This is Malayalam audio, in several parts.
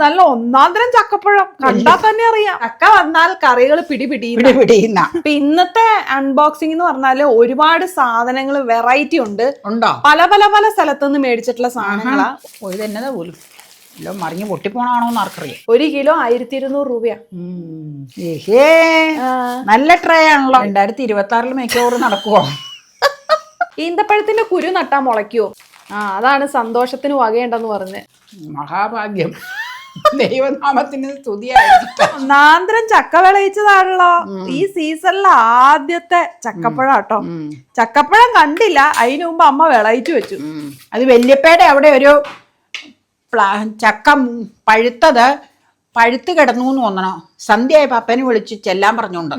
നല്ല ഒന്നാന്തരം ചക്കപ്പഴം കണ്ടാ തന്നെ അറിയാം. ചക്ക വന്നാൽ കറികൾ പിടിപിടിയുന്ന. ഇപ്പൊ ഇന്നത്തെ അൺബോക്സിംഗ് എന്ന് പറഞ്ഞാല് ഒരുപാട് സാധനങ്ങൾ വെറൈറ്റി ഉണ്ട്. പല പല പല സ്ഥലത്തുനിന്ന് മേടിച്ചിട്ടുള്ള സാധനങ്ങളാ. ഇതെന്നതാ പോലും മറിഞ്ഞ് പൊട്ടിപ്പോണാണോന്ന് ആർക്കറിയാം. 1 കിലോ 1200 രൂപയാ. നല്ല ട്രേ ആണല്ലോ. 2026 മിക്കവാറും നടക്കുവോ? ഈന്തപ്പഴത്തിന്റെ കുരു നട്ടാ മുളയ്ക്കുവോ? അതാണ് സന്തോഷത്തിന് വകയുണ്ടെന്ന് പറഞ്ഞ്. മഹാഭാഗ്യം. ദൈവനാമത്തിന് സ്തുതിയായിരിക്കട്ടെ. ഒന്നാന്തരം ചക്ക വിളയിച്ചതാണല്ലോ ഈ സീസണിലെ ആദ്യത്തെ ചക്കപ്പഴം കേട്ടോ. ചക്കപ്പഴം കണ്ടില്ല, അതിനു മുമ്പ് അമ്മ വിളയിച്ചു വെച്ചു. അത് വല്യപ്പയുടെ അവിടെ ഒരു ചക്ക പഴുത്ത് കിടന്നു എന്ന് തോന്നണോ. സന്ധ്യയായ പപ്പനെ വിളിച്ച് ചെല്ലാൻ പറഞ്ഞോണ്ട്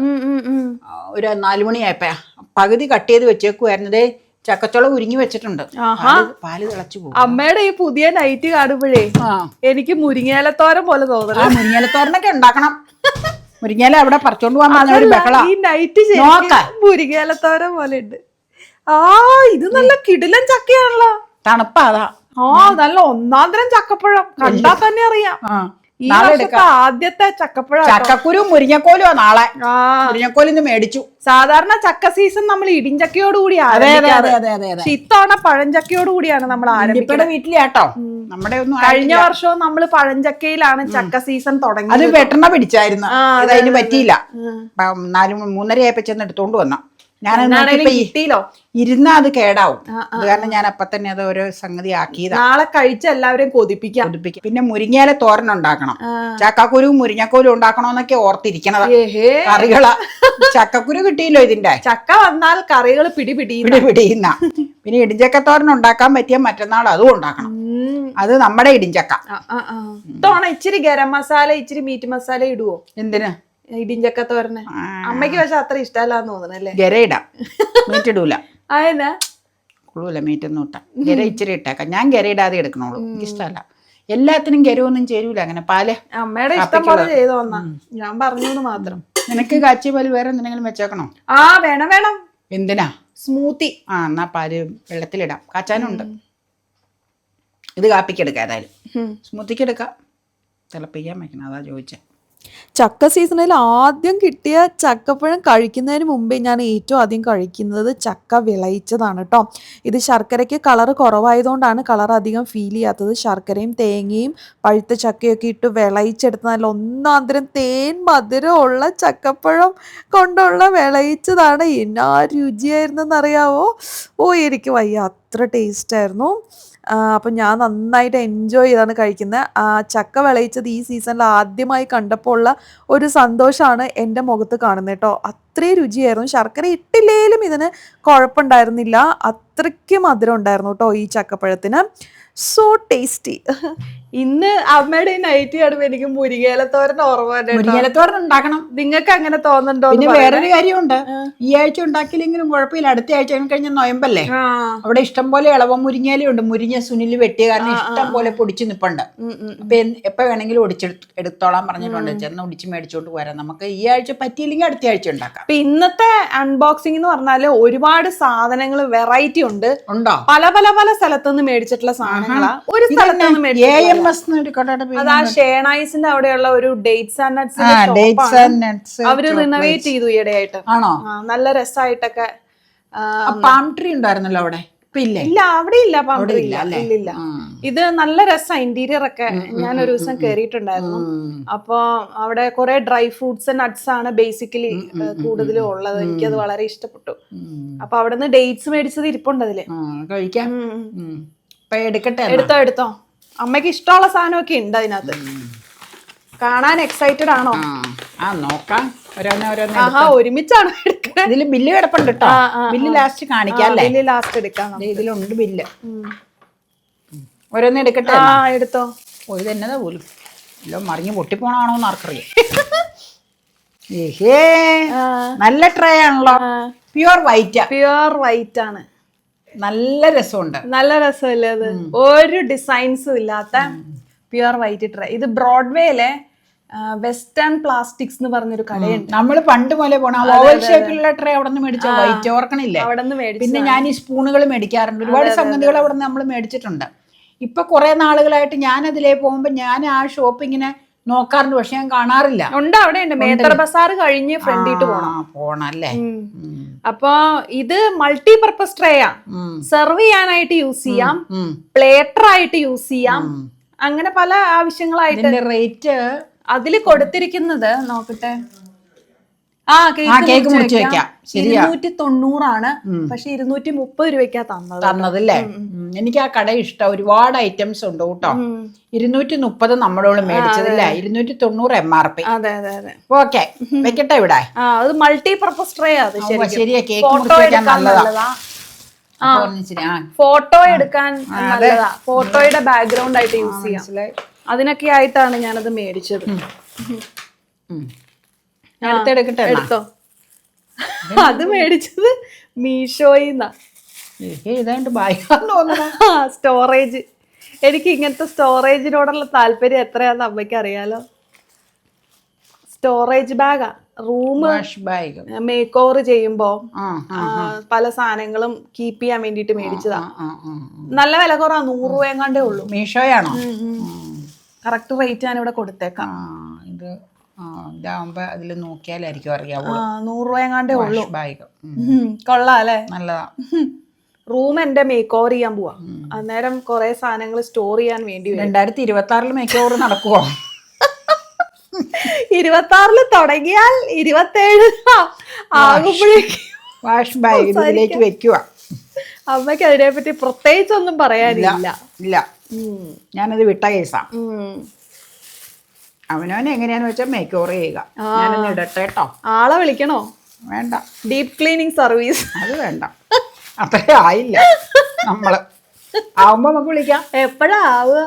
ഒരു 4 മണിയായപ്പോ പകുതി കട്ട് ചെയ്ത് വെച്ചേക്കുവായിരുന്നതേ. ചക്കച്ചോള ഉരുങ്ങി വെച്ചിട്ടുണ്ട്. പാല് തിളച്ചു പോകും. അമ്മയുടെ ഈ പുതിയ നൈറ്റ് കാണുമ്പോഴേ എനിക്ക് മുരിങ്ങേലത്തോരൻ പോലെ തോന്നണം. മുരിങ്ങേലത്തോരനൊക്കെ ഉണ്ടാക്കണം. മുരിങ്ങേല അവിടെ പറിച്ചോണ്ട് പോകാൻ ഈ നൈറ്റ് മുരിങ്ങേലത്തോരൻ പോലെ ഉണ്ട്. ഇത് നല്ല കിടിലൻ ചക്കയാണല്ലോ. തണുപ്പാ അതാ. നല്ല ഒന്നാന്തരം ചക്കപ്പഴം കണ്ടാ തന്നെ അറിയാം. ഈ ആദ്യത്തെ ചക്കപ്പഴം. ചക്കക്കുരു മുരിങ്ങക്കോലുവാ നാളെ. മുരിങ്ങക്കോലിന്ന് മേടിച്ചു. സാധാരണ ചക്ക സീസൺ നമ്മൾ ഇടിഞ്ചക്കയോട് കൂടി ഇത്തവണ പഴഞ്ചക്കയോട് കൂടിയാണ് നമ്മൾ ആരംഭിക്കുന്നത്. വീട്ടിലാട്ടോ. നമ്മുടെ ഒന്നും കഴിഞ്ഞ വർഷവും നമ്മൾ പഴഞ്ചക്കയിലാണ് ചക്ക സീസൺ തുടങ്ങി. അത് വെട്ടണ പിടിച്ചായിരുന്നു. അതിന് പറ്റിയില്ല. 3:30 ആയപ്പോ ചെന്ന് എടുത്തോണ്ട് വന്ന. ഇരുന്ന അത് കേടാവും. അത് കാരണം ഞാൻ അപ്പൊ തന്നെ അത് ഓരോ സംഗതി ആക്കിയതാ. നാളെ കഴിച്ച എല്ലാവരെയും കൊതിപ്പിക്കാം. പിന്നെ മുരിങ്ങയില തോരൻ ഉണ്ടാക്കണം. ചക്കക്കുരു മുരിങ്ങക്കോലും ഉണ്ടാക്കണോന്നൊക്കെ ഓർത്തിരിക്കണത്. കറികളാ. ചക്കക്കുരു കിട്ടിയില്ലോ ഇതിന്റെ. ചക്ക വന്നാൽ കറികൾ പിടിപിടിയുന്ന. പിന്നെ ഇടിഞ്ചക്കത്തോരൻ ഉണ്ടാക്കാൻ പറ്റിയ മറ്റന്നാൾ അതും ഉണ്ടാക്കണം. അത് നമ്മുടെ ഇടിഞ്ചക്ക. തോണ ഇച്ചിരി ഗരം മസാല ഇച്ചിരി മീറ്റ് മസാല ഇടുവോ? എന്തിനാ? ഇടിഞ്ചക്ക തോരന്. അമ്മയ്ക്ക് പക്ഷെ അത്ര ഇഷ്ടമല്ലാന്ന് തോന്നണല്ലേ. ഗരയിടാം, മീറ്റ് ഇടൂല. അതെന്നാ കൊള്ളൂല മീറ്റൊന്നും ഇട്ടാ. ഗര ഇച്ചിരി ഇട്ടേക്കാം. ഞാൻ ഗരയിടാതെ എടുക്കണോളൂ. എനിക്കിഷ്ടമല്ല. എല്ലാത്തിനും ഗരവൊന്നും ചേരൂല. അങ്ങനെ പാല് അമ്മയുടെ ഇഷ്ടം പോലെ ചെയ്തു വന്നാ. ഞാൻ പറഞ്ഞു മാത്രം. നിനക്ക് കാച്ചിയ പാല് വേറെ എന്തെങ്കിലും വെച്ചേക്കണോ? വേണം വേണം. എന്തിനാ? സ്മൂത്തി. എന്നാ പാല് വെള്ളത്തിലിടാം. കാച്ചാനുണ്ട്. ഇത് കാപ്പിക്കെടുക്കാം. ഏതായാലും സ്മൂത്തിക്ക് എടുക്കാം. തിളപ്പിക്കാൻ വെക്കണം. അതാ ചോദിച്ചേ. ചക്ക സീസണിൽ ആദ്യം കിട്ടിയ ചക്കപ്പഴം കഴിക്കുന്നതിന് മുമ്പേ ഞാൻ ഏറ്റവും ആദ്യം കഴിക്കുന്നത് ചക്ക വിളയിച്ചതാണ് കേട്ടോ. ഇത് ശർക്കരയ്ക്ക് കളർ കുറവായതുകൊണ്ടാണ് കളർ അധികം ഫീൽ ചെയ്യാത്തത്. ശർക്കരയും തേങ്ങയും പഴുത്ത ചക്കയൊക്കെ ഇട്ട് വിളയിച്ചെടുത്ത് നല്ല ഒന്നാന്തരം തേൻ മധുരമുള്ള ചക്കപ്പഴം കൊണ്ടുള്ള വിളയിച്ചതാണ്. എന്നാ രുചിയായിരുന്നെന്നറിയാവോ. എനിക്ക് വയ്യ, അത്ര ടേസ്റ്റായിരുന്നു. അപ്പം ഞാൻ നന്നായിട്ട് എൻജോയ് ചെയ്താണ് കഴിക്കുന്നത്. ചക്ക വിളയിച്ചത് ഈ സീസണിൽ ആദ്യമായി കണ്ടപ്പോൾ ഉള്ള ഒരു സന്തോഷമാണ് എൻ്റെ മുഖത്ത് കാണുന്നത് കേട്ടോ. അത്രയും രുചിയായിരുന്നു. ശർക്കര ഇട്ടില്ലേലും ഇതിന് കുഴപ്പമുണ്ടായിരുന്നില്ല. അത്രയ്ക്ക് മധുരം ഉണ്ടായിരുന്നു കേട്ടോ ഈ ചക്കപ്പഴത്തിന്. So tasty. ഇന്ന് അമ്മയുടെ നൈറ്റ് കാണുമ്പോ എനിക്ക് മുരിങ്ങേലത്തോരൻ ഓർമ്മ. മുരിങ്ങേലത്തോരൻ ഉണ്ടാക്കണം. നിങ്ങൾക്ക് അങ്ങനെ തോന്നുന്നുണ്ടോ? പിന്നെ വേറൊരു കാര്യമുണ്ട്. ഈ ആഴ്ച ഉണ്ടാക്കിയില്ലെങ്കിലും കുഴപ്പമില്ല. അടുത്ത ആഴ്ച കഴിഞ്ഞ നൊയമ്പല്ലേ, അവിടെ ഇഷ്ടം പോലെ ഇളവ മുരിങ്ങയിലുണ്ട്. മുരിങ്ങ സുനിൽ വെട്ടിയ കാരണം ഇഷ്ടം പോലെ പൊടിച്ചു നിപ്പുണ്ട്. അപ്പൊ എപ്പോ വേണമെങ്കിലും എടുത്തോളാൻ പറഞ്ഞിട്ടുണ്ട്. ചെന്ന് ഒടിച്ച് മേടിച്ചോണ്ട് പോരാ. നമുക്ക് ഈ ആഴ്ച പറ്റിയില്ലെങ്കിൽ അടുത്ത ആഴ്ച ഉണ്ടാക്കാം. ഇന്നത്തെ അൺബോക്സിംഗ് എന്ന് പറഞ്ഞാല് ഒരുപാട് സാധനങ്ങൾ വെറൈറ്റി ഉണ്ട്. പല പല പല സ്ഥലത്തുനിന്ന് മേടിച്ചിട്ടുള്ള സാധനങ്ങളാ. ഒരു സ്ഥലത്തുനിന്ന് മേടിച്ചിട്ടുള്ള അതാ ഷേണൈസിന്റെ അവിടെയുള്ള ഒരു ഡേറ്റ്സ് ആൻഡ് നട്ട്സ് അവര് റിനോവേറ്റ് ചെയ്തു ഈയിടെയായിട്ട്. ആണോ? നല്ല രസമായിട്ടൊക്കെ. പാം ട്രീ ഉണ്ടായിരുന്നല്ലോ അവിടെ. ഇല്ല, അവിടെ ഇല്ല. പാം ട്രീ ഇല്ല. ഇത് നല്ല രസം. ഇന്റീരിയർ ഒക്കെ ഞാൻ ഒരു ദിവസം കേറിയിട്ടുണ്ടായിരുന്നു. അപ്പൊ അവിടെ കുറെ ഡ്രൈ ഫ്രൂട്ട്സ് നട്ട്സ് ആണ് ബേസിക്കലി കൂടുതലും ഉള്ളത്. എനിക്കത് വളരെ ഇഷ്ടപ്പെട്ടു. അപ്പൊ അവിടെ നിന്ന് ഡേറ്റ്സ് മേടിച്ചത് ഇരിപ്പുണ്ട് അതില്. കഴിക്കാം. എടുത്തോ. അമ്മയ്ക്ക് ഇഷ്ടമുള്ള സാധനമൊക്കെ ഉണ്ട് അതിനകത്ത്. കാണാൻ എക്സൈറ്റഡ് ആണോ? നോക്കാം. ഒരുമിച്ചാണോ എടുക്കുന്നത്? ഇതില് ബില്ല് കിടപ്പുണ്ട് കേട്ടോ. ബില്ല് ലാസ്റ്റ് കാണിക്കാം. ബില്ല് ലാസ്റ്റ് എടുക്കാം. ഇതിലുണ്ട് ബില്ല്. ഓരോന്ന് എടുക്കട്ടെ. എടുത്തോ. ഇതെന്നതാ പോലും മറിഞ്ഞ് പൊട്ടിപ്പോണാണോന്ന് ആർക്കറിയാം. നല്ല ട്രേ ആണല്ലോ. പ്യുവർ വൈറ്റ് ആണ്. നല്ല രസമുണ്ട്. നല്ല രസമല്ലേ അത്? ഒരു ഡിസൈൻസും ഇല്ലാത്ത പ്യുവർ വൈറ്റ് ട്രേ. ഇത് ബ്രോഡ്വേയിലെ വെസ്റ്റേൺ പ്ലാസ്റ്റിക്സ് എന്ന് പറഞ്ഞൊരു കടയുണ്ട്. നമ്മള് പണ്ട് പോലെ പോണ ഓവൽ ഷേപ്പിലുള്ള ട്രേ അവിടെ നിന്ന് മേടിച്ച വൈറ്റ് ഓർക്കണില്ലേ? അവിടെ നിന്ന് മേടിച്ചു. പിന്നെ ഞാൻ ഈ സ്പൂണുകൾ മേടിക്കാറുണ്ട്. ഒരുപാട് സംഗതികൾ അവിടെ നിന്ന് നമ്മൾ മേടിച്ചിട്ടുണ്ട്. ഇപ്പൊ കുറെ നാളുകളായിട്ട് ഞാൻ അതിലേ പോകുമ്പോ ഞാൻ ആ ഷോപ്പ് ഇങ്ങനെ നോക്കാറുണ്ട്, പക്ഷെ ഞാൻ കാണാറില്ല. ഉണ്ട്, അവിടെ ഉണ്ട്. മേത്തർ ബസാർ കഴിഞ്ഞ് ഫ്രണ്ടിട്ട് പോണല്ലേ. അപ്പൊ ഇത് മൾട്ടി പർപ്പസ് ട്രേ ആ. സെർവ് ചെയ്യാനായിട്ട് യൂസ് ചെയ്യാം, പ്ലേറ്റർ ആയിട്ട് യൂസ് ചെയ്യാം, അങ്ങനെ പല ആവശ്യങ്ങളായിട്ട്. റേറ്റ് അതില് കൊടുത്തിരിക്കുന്നത് നോക്കട്ടെ. കേക്ക് മുറിച്ച് വെക്കാം. 290 പക്ഷെ 230 രൂപയ്ക്കാ തന്നതല്ലേ. എനിക്ക് ആ കട ഇഷ്ടം. ഒരുപാട് ഐറ്റംസ് ഉണ്ട് കേട്ടോ. 230 നമ്മളോട് മേടിച്ചതല്ലേ, 290 MRP. അതെ അതെ അതെ. ഓക്കെ, വെക്കട്ടെ ഇവിടെ. അത് മൾട്ടി പർപ്പസ് ട്രേ അത്. ശരിയാ, കേക്ക് മുറിച്ച് വെക്കാൻ നല്ലതാ. ഫോട്ടോ എടുക്കാൻ നല്ലതാ, ഫോട്ടോയുടെ ബാക്ക്ഗ്രൗണ്ട് ആയിട്ട് യൂസ് ചെയ്യാം. അതിനൊക്കെ ആയിട്ടാണ് ഞാനത് മേടിച്ചത്. എടുത്തോ. അത് മേടിച്ചത് മീഷോയിന്നാ. സ്റ്റോറേജ്, എനിക്ക് ഇങ്ങനത്തെ സ്റ്റോറേജിനോടുള്ള താല്പര്യം എത്രയാന്ന് അമ്മയ്ക്ക് അറിയാലോ. Storage Baga. Room make over ചെയ്യുമ്പോ പല സാധനങ്ങളും കീപ്പ് ചെയ്യാൻ വേണ്ടിട്ട് മേടിച്ചതാ. നല്ല വില കുറവാ, 100 രൂപ എങ്ങാണ്ടേ ഉള്ളൂ. മീഷോയാണോ? കറക്റ്റ് റേറ്റ് ഞാൻ ഇവിടെ കൊടുത്തേക്കാം. ഇത് ഇതാകുമ്പോ അതില് നോക്കിയാലായിരിക്കും അറിയാവൂ. 100 രൂപ എങ്ങാണ്ടേ ഉള്ളൂ. കൊള്ളാം അല്ലേ, നല്ലതാ. റൂം എന്റെ മേക്ക് ഓവർ ചെയ്യാൻ പോവാ. അന്നേരം കൊറേ സാധനങ്ങൾ സ്റ്റോർ ചെയ്യാൻ വേണ്ടി 2026 മേക്ക് ഓവർ നടക്കുവോ? 26 തുടങ്ങിയാൽ 27 ആകുമ്പോഴേക്കും വാഷ് ബാഗ് ഇതിലേക്ക് വെക്കുക. അമ്മയ്ക്ക് അതിനെപ്പറ്റി പ്രത്യേകിച്ചൊന്നും പറയാനില്ല. ഇല്ല, ഞാനത് വിട്ട കേസാ. അവനവനെ എങ്ങനെയാന്ന് വെച്ചാൽ മേക്ക് ഓവർ ചെയ്യുക. ഞാനൊന്ന് ഇടട്ടെ കേട്ടോ. ആളെ വിളിക്കണോ? വേണ്ട. ഡീപ് ക്ലീനിങ് സർവീസ് അത് വേണ്ട, അത്രേ ആയില്ല. നമ്മള് ആവുമ്പോ നമുക്ക് വിളിക്കാം. എപ്പോഴാ ആവുക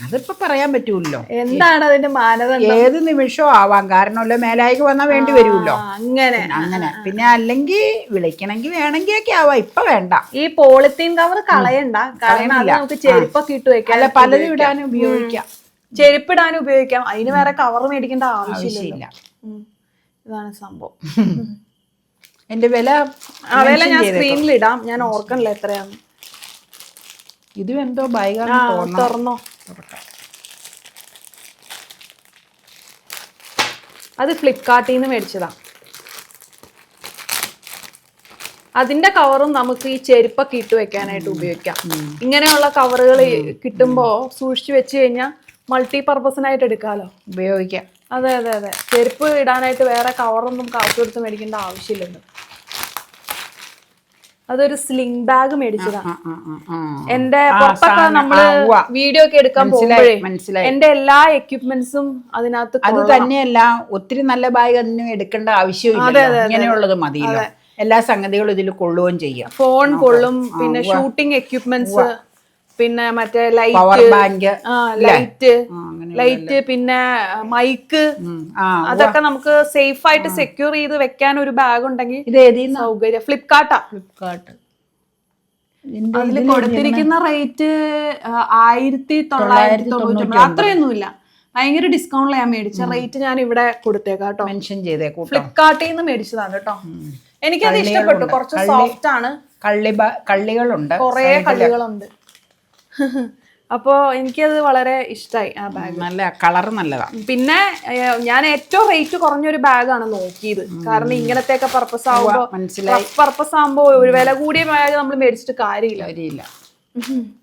അതിപ്പോ പറയാൻ പറ്റൂല്ലോ. എന്താണ് അതിന്റെ മാനദണ്ഡം? ഏത് നിമിഷവും ആവാം, കാരണം മേലായിക്ക് വന്നാൽ വേണ്ടി വരുമല്ലോ. അങ്ങനെ പിന്നെ അല്ലെങ്കിൽ വിളിക്കണമെങ്കിൽ വേണമെങ്കിൽ ഒക്കെ ആവാം. ഇപ്പൊ വേണ്ട. ഈ പോളിത്തീൻ കവർ കളയണ്ട, കാരണം അത് നമുക്ക് ചെരുപ്പൊക്കെ ഇട്ട് വെക്കാം. അല്ല, പലതും ഇടാനും ഉപയോഗിക്കാം. ചെരുപ്പിടാനും ഉപയോഗിക്കാം. അതിന് വേറെ കവർ മേടിക്കേണ്ട ആവശ്യമില്ല. ഇതാണ് സംഭവം. എന്റെ വില ഞാൻ സ്ക്രീനിൽ ഇടാം. ഞാൻ ഓർക്കണില്ല എത്രയാന്ന്. ഇതും എന്തോ ബൈഗാണ്. തുറന്നോ. അത് ഫ്ലിപ്കാർട്ടിൽ നിന്ന് മേടിച്ചതാ. അതിന്റെ കവറും നമുക്ക് ഈ ചെരുപ്പൊക്കെ ഇട്ട് വെക്കാനായിട്ട് ഉപയോഗിക്കാം. ഇങ്ങനെയുള്ള കവറുകൾ കിട്ടുമ്പോ സൂക്ഷിച്ചു വെച്ച് കഴിഞ്ഞാൽ മൾട്ടി പർപ്പസിനായിട്ട് എടുക്കാലോ, ഉപയോഗിക്കാം. അതെ അതെ അതെ. ചെരുപ്പ് ഇടാനായിട്ട് വേറെ കവറൊന്നും കാശ് കൊടുത്ത് മേടിക്കേണ്ട ആവശ്യമില്ലല്ലോ. അതൊരു സ്ലിംഗ് ബാഗ് മേടിച്ചതാ. എന്റെ പുറത്തൊക്കെ നമ്മള് വീഡിയോ ഒക്കെ എടുക്കാൻ പോകുമ്പോഴേ എന്റെ എല്ലാ എക്യുപ്മെന്റ്സും അതിനകത്ത്. അത് തന്നെയല്ല, ഒത്തിരി നല്ല ബാഗ് അതിന് എടുക്കേണ്ട ആവശ്യമില്ല. ഇങ്ങനെയുള്ളത് മതിയല്ലോ. എല്ലാ സംഗതികളും ഇതിൽ കൊള്ളുകയും ചെയ്യാം. ഫോൺ കൊള്ളും, പിന്നെ ഷൂട്ടിംഗ് എക്യുപ്മെന്റ്സ്, പിന്നെ മറ്റേ പവർ ബാങ്ക്, ലൈറ്റ്, പിന്നെ മൈക്ക്, അതൊക്കെ നമുക്ക് സേഫ് ആയിട്ട് സെക്യൂർ ചെയ്ത് വെക്കാൻ ഒരു ബാഗ് ഉണ്ടെങ്കിൽ സൗകര്യം. ഫ്ലിപ്കാർട്ട് അതിൽ കൊടുത്തിരിക്കുന്ന റേറ്റ് 1990. അത്രയൊന്നുമില്ല, ഭയങ്കര ഡിസ്കൗണ്ടിൽ ഞാൻ മേടിച്ച റേറ്റ് ഞാൻ ഇവിടെ കൊടുത്തേക്കാം കേട്ടോ. മെൻഷൻ ചെയ്തേക്കും. ഫ്ലിപ്കാർട്ടിൽ നിന്ന് മേടിച്ചതാണ് കേട്ടോ. എനിക്കത് ഇഷ്ടപ്പെട്ടു. കുറച്ച് സോഫ്റ്റ് ആണ്. കള്ളികളുണ്ട്, കൊറേ കള്ളികളുണ്ട്. അപ്പോ എനിക്കത് വളരെ ഇഷ്ടമായി ആ ബാഗ്. നല്ല കളർ നല്ലതാണ്. പിന്നെ ഞാൻ ഏറ്റവും റേറ്റ് കുറഞ്ഞൊരു ബാഗാണ് നോക്കിയത്. കാരണം ഇങ്ങനത്തെയൊക്കെ പർപ്പസ് ആവുമ്പോ ഒരു വില കൂടിയ ബാഗ് നമ്മൾ മേടിച്ചിട്ട് കാര്യമില്ല.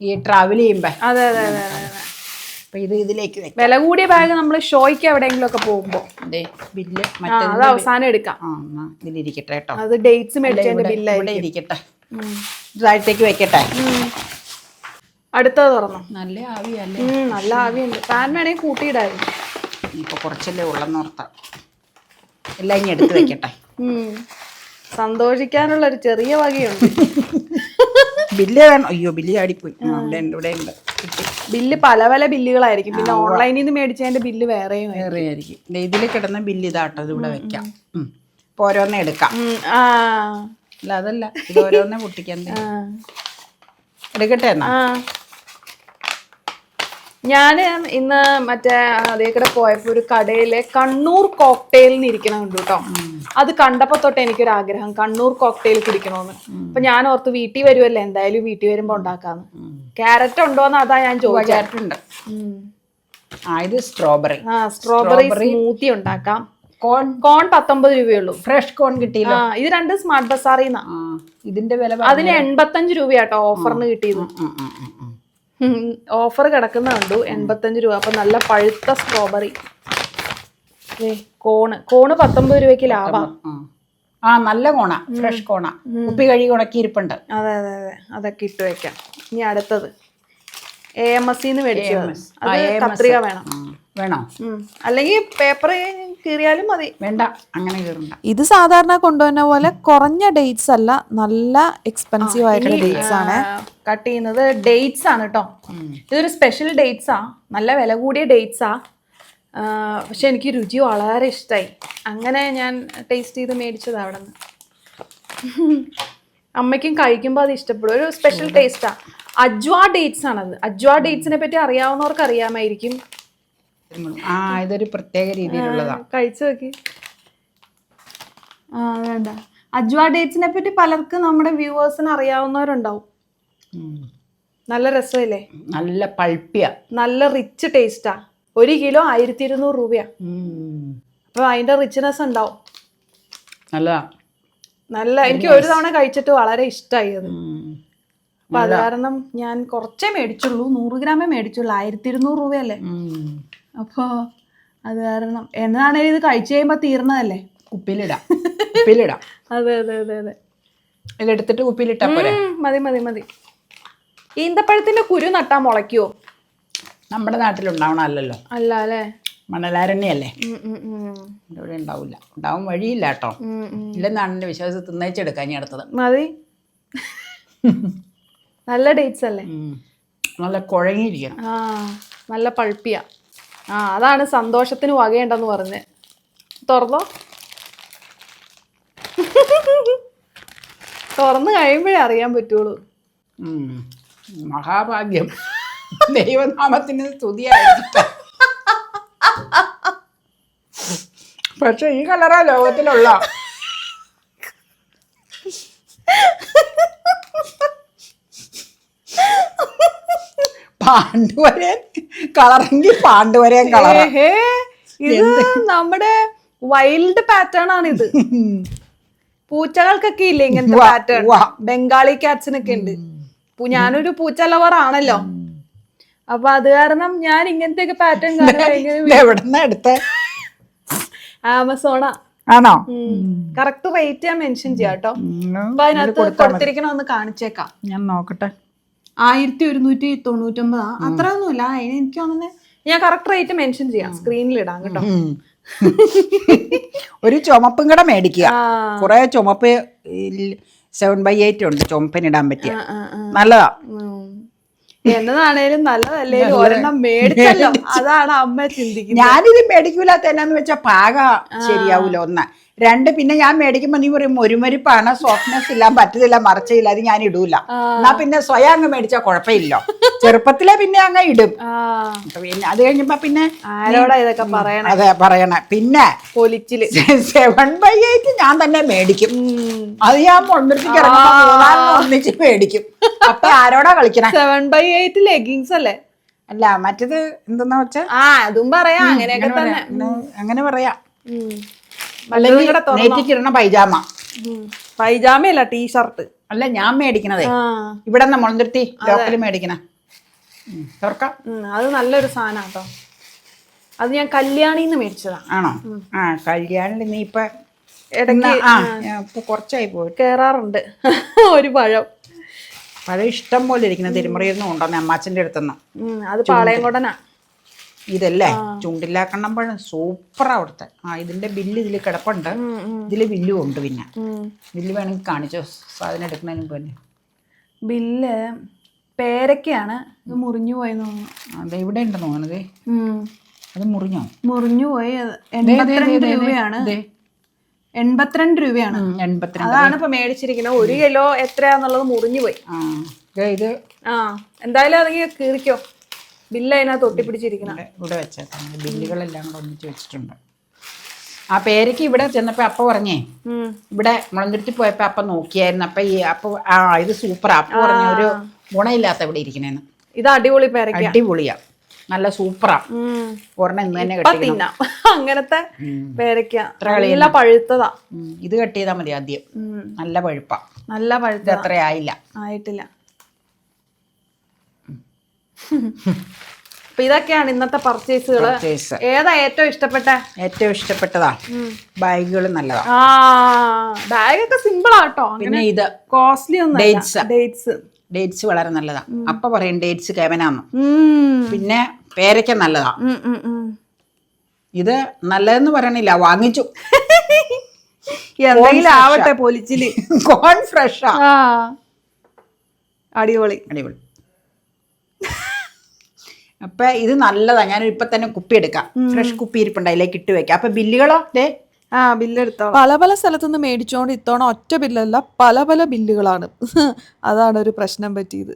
ഈ ട്രാവൽ ചെയ്യുമ്പോ. അതെ അതെ അതെ അതെ. ഇത് ഇതിലേക്ക് വില കൂടിയ ബാഗ് നമ്മൾ ഷോയ്ക്ക് എവിടെയെങ്കിലും ഒക്കെ പോകുമ്പോ ബില്ല് അത് അവസാനം എടുക്കാം. ഇതിലിരിക്കട്ടെ കേട്ടോ. അത് ഡേറ്റ്സ് മേടിച്ചതിന്റെ ബില്ലായി ഇരിക്കട്ടെ. ഇതായിട്ടേക്ക് വെക്കട്ടെ. അടുത്തത് തുറന്നു. നല്ല ആവിയല്ലേ? നല്ല ആവിയുണ്ട്. ഫാൻ വേണമെങ്കിൽ കൂട്ടിയിടായിരുന്നു. ഇപ്പൊ കുറച്ചല്ലേ ഉള്ളെന്നോർത്ത എല്ലാം ഇനി എടുത്ത് വെക്കട്ടെ. സന്തോഷിക്കാനുള്ള ഒരു ചെറിയ വകയുണ്ട്. ബില്ല് വേണം. അയ്യോ, ബില്ല് ചാടിപ്പോയി. ഇവിടെ ഉണ്ട് ബില്ല്. പല പല ബില്ലുകളായിരിക്കും. പിന്നെ ഓൺലൈനിൽ നിന്ന് മേടിച്ചതിന്റെ ബില്ല് വേറെയും ആയിരിക്കും. ഇതിൽ കിടന്ന ബില്ല് ഇതാട്ടോ, ഇത് ഇവിടെ വെക്കാം. ഇപ്പൊ ഓരോന്നേ എടുക്കാം. അല്ല അതല്ല, ഇത് ഓരോന്നേ പൊട്ടിക്കാൻ എടുക്കട്ടെ എന്നാ. ഞാന് ഇന്ന് മറ്റേ അതേക്കടെ പോയപ്പോ ഒരു കടയിലെ കണ്ണൂർ കോക്ടെയിലിന് ഇരിക്കണം കണ്ടു കേട്ടോ. അത് കണ്ടപ്പോ തൊട്ട് എനിക്കൊരു ആഗ്രഹം കണ്ണൂർ കോക്ടെയിൽ കുടിക്കണോന്ന്. അപ്പൊ ഞാൻ ഓർത്ത് വീട്ടിൽ വരുമല്ലേ, എന്തായാലും വീട്ടിൽ വരുമ്പോ ഉണ്ടാക്കാന്ന്. ക്യാരറ്റ് ഉണ്ടോന്ന് അതാ ഞാൻ ചോദിച്ചത്. ക്യാരറ്റ് ഉണ്ട്. ഇത് സ്ട്രോബെറി. സ്ട്രോബെറി സ്മൂത്തി ഉണ്ടാക്കാം. കോൺ 19 രൂപയുള്ളൂ. ഫ്രഷ് കോൺ കിട്ടിയില്ല. ഇത് 2 സ്മാർട്ട് ബസാറിന്നാ. ഇതിന്റെ വില അതിന് 85 രൂപയാട്ടോ ഓഫറിന് കിട്ടിയത്. ഓഫർ കിടക്കുന്ന കണ്ടു 85 രൂപ. അപ്പൊ നല്ല പഴുത്ത സ്ട്രോബെറി. കോണ് 19 രൂപയ്ക്ക് ലാഭാ. നല്ല കോണ, ഫ്രഷ് കോണ, ഉപ്പി കഴുകി ഉണക്കിയിരിപ്പുണ്ട്. അതെ അതെ അതെ, അതൊക്കെ ഇട്ട് വെക്കാം. ഇനി അടുത്തത് AMS മേടിച്ചത്. അത് കത്രിക വേണോ? അല്ലെങ്കിൽ പേപ്പർ കീറിയാലും മതി. വേണ്ട, അങ്ങനെ കീറണ്ട. ഇത് സാധാരണ കൊണ്ടുവന്ന പോലെ കുറഞ്ഞ ഡേറ്റ്സ് അല്ല, നല്ല എക്സ്പെൻസീവ് ആയിട്ടുള്ള ഡേറ്റ്സ് ആണ് കട്ട് ചെയ്യുന്നത്. ഡേറ്റ്സ് ആണ് കേട്ടോ. ഇതൊരു സ്പെഷ്യൽ ഡേറ്റ്സാ, നല്ല വില കൂടിയ ഡേറ്റ്സാ. പക്ഷെ എനിക്ക് രുചി വളരെ ഇഷ്ടമായി. അങ്ങനെ ഞാൻ ടേസ്റ്റ് ചെയ്ത് മേടിച്ചത് അവിടെ നിന്ന്. അമ്മയ്ക്കും കഴിക്കുമ്പോൾ അത് ഇഷ്ടപ്പെടും. ഒരു സ്പെഷ്യൽ ടേസ്റ്റാ. അജ്വാ ഡേറ്റ്സ് ആണത്. അജ്വാ ഡേറ്റ്സിനെ പറ്റി അറിയാവുന്നവർക്ക് അറിയാമായിരിക്കും. ഇതൊരു പ്രത്യേക രീതിയിലുള്ളതാ. കഴിച്ചു നോക്കി. വേണ്ട, അജ്വാ ഡേറ്റ്സിനെ പറ്റി പലർക്കും നമ്മുടെ വ്യൂവേഴ്സിന് അറിയാവുന്നവരുണ്ടാവും. നല്ല രസമില്ലേ? നല്ല പൾപ്പിയ, നല്ല റിച്ച് ടേസ്റ്റാ. 1 കിലോ 1200 രൂപയാ. അപ്പൊ അതിന്റെ റിച്ച്നെസ് ഉണ്ടാവും. നല്ല എനിക്ക് ഒരു തവണ കഴിച്ചിട്ട് വളരെ ഇഷ്ടമായി അത്. അപ്പൊ അത് കാരണം ഞാൻ കുറച്ചേ മേടിച്ചുള്ളൂ, 100 ഗ്രാമേ മേടിച്ചുള്ളൂ. 1200 രൂപയല്ലേ. അപ്പൊ അത് കാരണം എന്നാണേലും ഇത് കഴിച്ചു കഴിയുമ്പോ തീർന്നതല്ലേ. കുപ്പിയിലിടാം. അതെ അതെ അതെ അതെ, ഇതെടുത്തിട്ട് കുപ്പിയിലിട്ടാ പോരെ. മതി മതി മതി. ഈന്തപ്പഴത്തിന്റെ കുരു നട്ടാ മുളയ്ക്കുവോ? നമ്മുടെ നാട്ടിലുണ്ടാവണല്ലോ. അല്ല അല്ലേ, മണലാരണ്യല്ലേ. ഇവിടെ ഉണ്ടാവില്ല, ഉണ്ടാവും വഴിയില്ല കേട്ടോ. ഇല്ലെന്നാണ് എന്റെ വിശ്വാസം. തിന്നേച്ചെടുക്കാൻ ഇനി അടുത്തത് മതി. നല്ല ഡേറ്റ്സ് അല്ലേ, നല്ല കുഴങ്ങിയിരിക്കണം. നല്ല പൾപ്പിയാ. അതാണ് സന്തോഷത്തിന് വകയുണ്ടെന്ന് പറഞ്ഞ്. തുറന്നോ? തുറന്ന് കഴിയുമ്പോഴേ അറിയാൻ പറ്റുള്ളൂ. മഹാഭാഗ്യം. ദൈവനാമത്തിന് സ്തുതിയായിരിക്കട്ടെ. പക്ഷെ ഈ കളറാ ലോകത്തിലുള്ള. പാണ്ഡുവരൻ കളറെങ്കിൽ പാണ്ഡുവരൻ കളർ. ഇത് നമ്മുടെ വൈൽഡ് പാറ്റേൺ ആണ് ഇത്. പൂച്ചകൾക്കൊക്കെ ഇല്ലേ ഇങ്ങനത്തെ പാറ്റേൺ? ബംഗാളി കാറ്റ്സിനൊക്കെ ഉണ്ട്. ഞാനൊരു പൂച്ച ലവർ ആണല്ലോ. അപ്പൊ അത് കാരണം ഞാൻ ഇങ്ങനത്തെ പാറ്റേൺ എടുത്ത ആമസോണാ. ആണോ? കറക്റ്റ് റേറ്റ് ഞാൻ മെൻഷൻ ചെയ്യാം കേട്ടോ. അപ്പൊ അതിനകത്ത് കൊടുത്തിരിക്കണമെന്ന് കാണിച്ചേക്കാം. ഞാൻ നോക്കട്ടെ. 1199. അത്ര ഒന്നുമില്ല. അതിന് എനിക്ക് തോന്നുന്നത് ഞാൻ കറക്റ്റ് റേറ്റ് മെൻഷൻ ചെയ്യാം, സ്ക്രീനിൽ ഇടാം കേട്ടോ. ഒരു ചുമപ്പും കൂടെ മേടിക്കുക. കുറെ ചുമപ്പ് 7x8 ഉണ്ട് ചുമപ്പിനിടാൻ പറ്റിയ. നല്ലതാ. എന്നതാണേലും നല്ലതല്ലേ, ഒരെണ്ണം മേടിച്ചല്ലോ. അതാണ് അമ്മ ചിന്തിക്കുന്നത്. ഞാനിത് മേടിക്കൂലാത്ത എന്നാന്ന് വെച്ചാ പാക ശരിയാവൂല. 1 2 പിന്നെ ഞാൻ മേടിക്കുമ്പോ നീ പറയും ഒരുമരിപ്പാണ്, സോഫ്റ്റ്നെസ് ഇല്ല, പറ്റത്തില്ല, മറച്ചില്ല, അത് ഞാൻ ഇടൂല. എന്നാ പിന്നെ സ്വയം അങ്ങ് മേടിച്ചാ കുഴപ്പമില്ല. ചെറുപ്പത്തിലെ പിന്നെ അങ്ങ് ഇടും. പിന്നെ അത് കഴിഞ്ഞപ്പോ പിന്നെ ആരോടാ ഇതൊക്കെ പറയണേ? അതെ പറയണേ. പിന്നെ 7x8 ഞാൻ തന്നെ മേടിക്കും. അത് ഞാൻ മുൻനിർത്തിക്ക് ഇറങ്ങുമ്പോ ഒന്നിച്ച് മേടിക്കും. അപ്പൊ ആരോടാ കളിക്കണേ? 7x8 ലെഗിങ്സ് അല്ലേ? അല്ല, മറ്റേത് എന്തെന്നാ വെച്ചാ അതും പറയാ. അങ്ങനെയൊക്കെ തന്നെ, അങ്ങനെ പറയാ. നെറ്റിക്കിടണ പൈജാമ. പൈജാമയല്ല, ടീഷർട്ട്. അല്ല, ഞാൻ മേടിക്കണതേ ഇവിടെ മുളന്തിരുത്തി ലോക്കല് മേടിക്കണ. അത് നല്ലൊരു സാധനം കേട്ടോ. അത് ഞാൻ കല്യാണിന്ന് മേടിച്ചതാ. ആണോ? കല്യാണി നീ ഇപ്പൊ കുറച്ചായി പോയി കേറാറുണ്ട്. ഒരു പഴം ഇഷ്ടം പോലെ ഇരിക്കുന്ന തിരുമുറിയിൽ കൊണ്ടുവന്ന അമ്മാച്ചന്റെ അടുത്തുനിന്ന്. അത് പാളയംകോടനാ. ഇതല്ലേ ചുണ്ടില്ലാ കണ്ണമ്പഴം. സൂപ്പറാ അവിടുത്തെ. ഇതിന്റെ ബില്ല് ഇതിൽ കിടപ്പുണ്ട്. ഇതില് ബില്ലും ഉണ്ട്. പിന്നെ ബില്ല് വേണമെങ്കിൽ കാണിച്ചോ, സാധനം എടുക്കുന്നതിന് മുമ്പ് തന്നെ. ബില്ല് പേരൊക്കെയാണ്. ഇത് മുറിഞ്ഞു പോയെന്ന് തോന്നുന്നു. അതെ, ഇവിടെ ഉണ്ടെന്ന് തോന്നുന്നത്. അത് മുറിഞ്ഞു പോയി. 82 രൂപയാണ്. 82 രൂപയാണ്. 82. അതാണ് ഇപ്പൊ മേടിച്ചിരിക്കുന്നത്. 1 കിലോ എത്രയാന്നുള്ളത് മുറിഞ്ഞു പോയി. ഇത് എന്തായാലും അതെങ്കിൽ കീറിക്കോ. ബില്ല് അതിനകത്ത് ഒട്ടിപ്പിടിച്ചിരിക്കണം. ഇവിടെ വെച്ചാൽ ബില്ലുകളെല്ലാം കൂടെ ഒന്നിച്ച് വെച്ചിട്ടുണ്ട്. ആ പേരയ്ക്ക് ഇവിടെ ചെന്നപ്പോ അപ്പ പറഞ്ഞേ, ഇവിടെ മുളന്തുരുത്തി പോയപ്പോ അപ്പ നോക്കിയായിരുന്നു. അപ്പൊ ഇത് സൂപ്പറാ. അപ്പ പറഞ്ഞ ഗുണമില്ലാത്ത ഇവിടെ ഇരിക്കണേന്ന്. ഇത് അടിപൊളി പേരക്ക, അടിപൊളിയാ, നല്ല സൂപ്പറാ. ഒരെണ്ണം ഇന്ന് തന്നെ ഇപ്പൊ തിന്നാം. അങ്ങനത്തെ പേരക്ക നല്ല പഴുത്തതാ. ഇത് കട്ട് ചെയ്താൽ മതി ആദ്യം. നല്ല പഴുപ്പാ, നല്ല പഴുത്ത. ഇത് അത്ര ആയില്ല, ആയിട്ടില്ല. അപ്പൊ ഇതൊക്കെയാണ് ഇന്നത്തെ പർച്ചേസുകള്. ഏതാ ഏറ്റവും ഇഷ്ടപ്പെട്ട? ഏറ്റവും ഇഷ്ടപ്പെട്ടതാ ബാഗുകൾ, നല്ലതാ. ബാഗ് ഒക്കെ സിമ്പിൾ ആട്ടോ, പിന്നെ ഇത് കോസ്റ്റ്ലി ഒന്നും. ഡേറ്റ്സ് വളരെ നല്ലതാ. അപ്പ പറയും ഡേറ്റ്സ് കേവനാന്ന്. പിന്നെ പേരയ്ക്ക നല്ലതാ. ഇത് നല്ലതെന്ന് പറയണില്ല, വാങ്ങിച്ചു. എന്തെങ്കിലും ആവട്ടെ പൊലിച്ചില്. കോൺ ഫ്രഷാ, അടിപൊളി അടിപൊളി. അപ്പൊ ഇത് നല്ലതാ. ഞാൻ ഇപ്പൊ തന്നെ കുപ്പി എടുക്കാം. ഫ്രഷ് കുപ്പി ഇരിപ്പുണ്ട്, അതിലേക്ക് ഇട്ട് വെക്കാം. അപ്പൊ ബില്ലുകളോ? ബില്ലെടുത്തോ. പല പല സ്ഥലത്തുനിന്ന് മേടിച്ചോണ്ട് ഇത്തവണ ഒറ്റ ബില്ലല്ല, പല പല ബില്ലുകളാണ്. അതാണ് ഒരു പ്രശ്നം പറ്റിയത്.